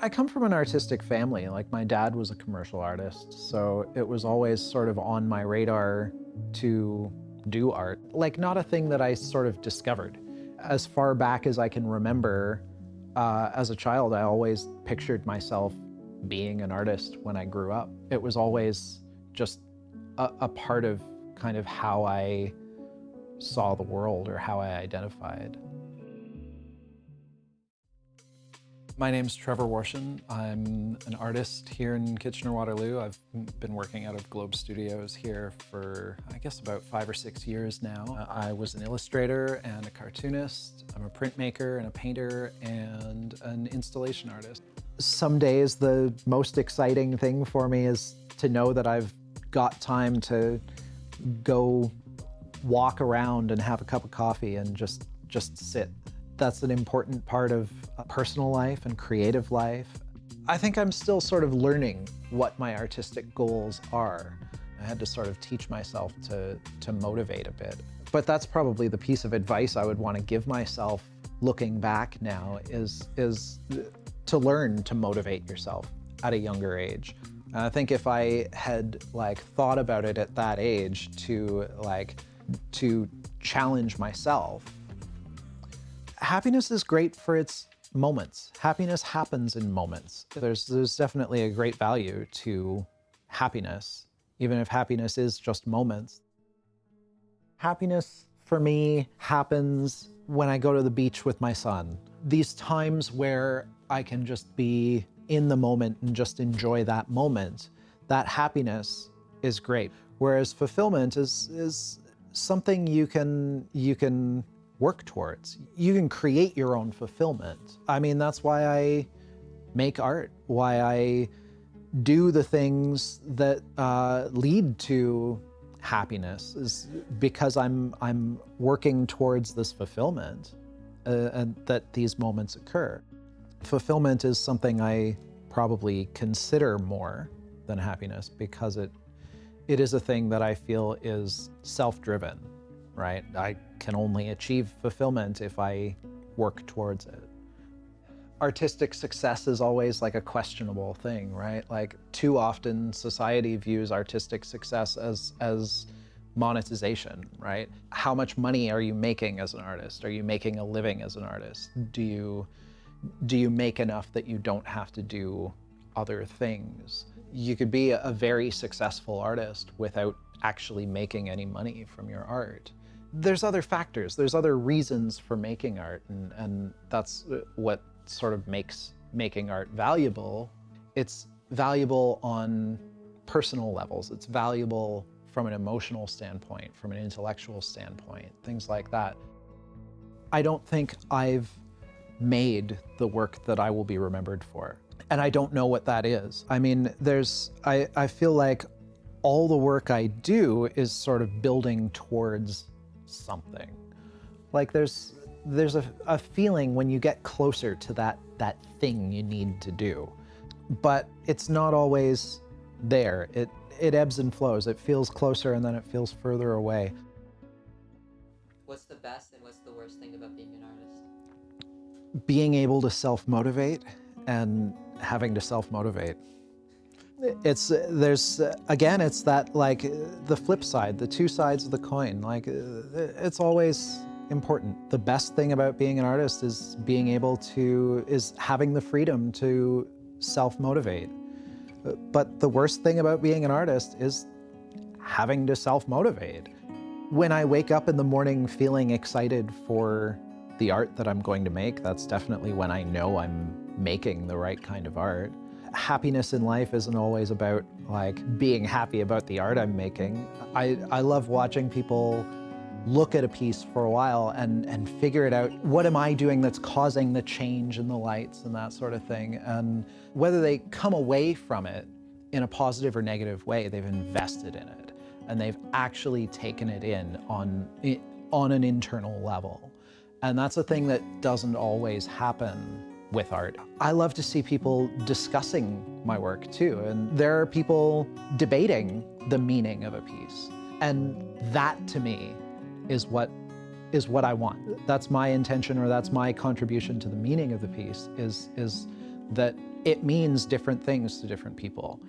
I come from an artistic family. Like my dad was a commercial artist, so it was always sort of on my radar to do art. Like not a thing that I sort of discovered. As far back as I can remember, as a child, I always pictured myself being an artist when I grew up. It was always just a part of kind of how I saw the world or how I identified. My name's Trevor Waurenchen. I'm an artist here in Kitchener-Waterloo. I've been working out of Globe Studios here for, I guess, about 5 or 6 years now. I was an illustrator and a cartoonist. I'm a printmaker and a painter and an installation artist. Some days the most exciting thing for me is to know that I've got time to go walk around and have a cup of coffee and just sit. That's an important part of personal life and creative life. I think I'm still sort of learning what my artistic goals are. I had to sort of teach myself to motivate a bit. But that's probably the piece of advice I would want to give myself looking back now is to learn to motivate yourself at a younger age. And I think if I had thought about it at that age to challenge myself. Happiness is great for its moments. Happiness happens in moments. There's definitely a great value to happiness, even if happiness is just moments. Happiness for me happens when I go to the beach with my son. These times where I can just be in the moment and just enjoy that moment, that happiness is great. Whereas fulfillment is something you can work towards. You can create your own fulfillment. I mean, that's why I make art, why I do the things that lead to happiness, is because I'm working towards this fulfillment and that these moments occur. Fulfillment is something I probably consider more than happiness because it is a thing that I feel is self-driven. Right? I can only achieve fulfillment if I work towards it. Artistic success is always like a questionable thing, right? Like too often society views artistic success as monetization, right? How much money are you making as an artist? Are you making a living as an artist? Do you make enough that you don't have to do other things? You could be a very successful artist without actually making any money from your art. There's other factors, there's other reasons for making art, and that's what sort of makes making art valuable. It's valuable on personal levels. It's valuable from an emotional standpoint, from an intellectual standpoint, things like that. I don't think I've made the work that I will be remembered for, and I don't know what that is. I mean, I feel like all the work I do is sort of building towards something. Like there's a feeling when you get closer to that thing you need to do, but it's not always there. It ebbs and flows. It feels closer and then it feels further away. What's the best and what's the worst thing about being an artist? Being able to self-motivate and having to self-motivate. It's that the flip side, the two sides of the coin. It's always important. The best thing about being an artist is having the freedom to self-motivate. But the worst thing about being an artist is having to self-motivate. When I wake up in the morning feeling excited for the art that I'm going to make, that's definitely when I know I'm making the right kind of art. Happiness in life isn't always about being happy about the art I'm making. I love watching people look at a piece for a while and figure it out. What am I doing that's causing the change in the lights and that sort of thing? And whether they come away from it in a positive or negative way, they've invested in it and they've actually taken it in on an internal level. And that's a thing that doesn't always happen with art. I love to see people discussing my work too, and there are people debating the meaning of a piece. And that to me is what I want. That's my intention, or that's my contribution to the meaning of the piece, is that it means different things to different people.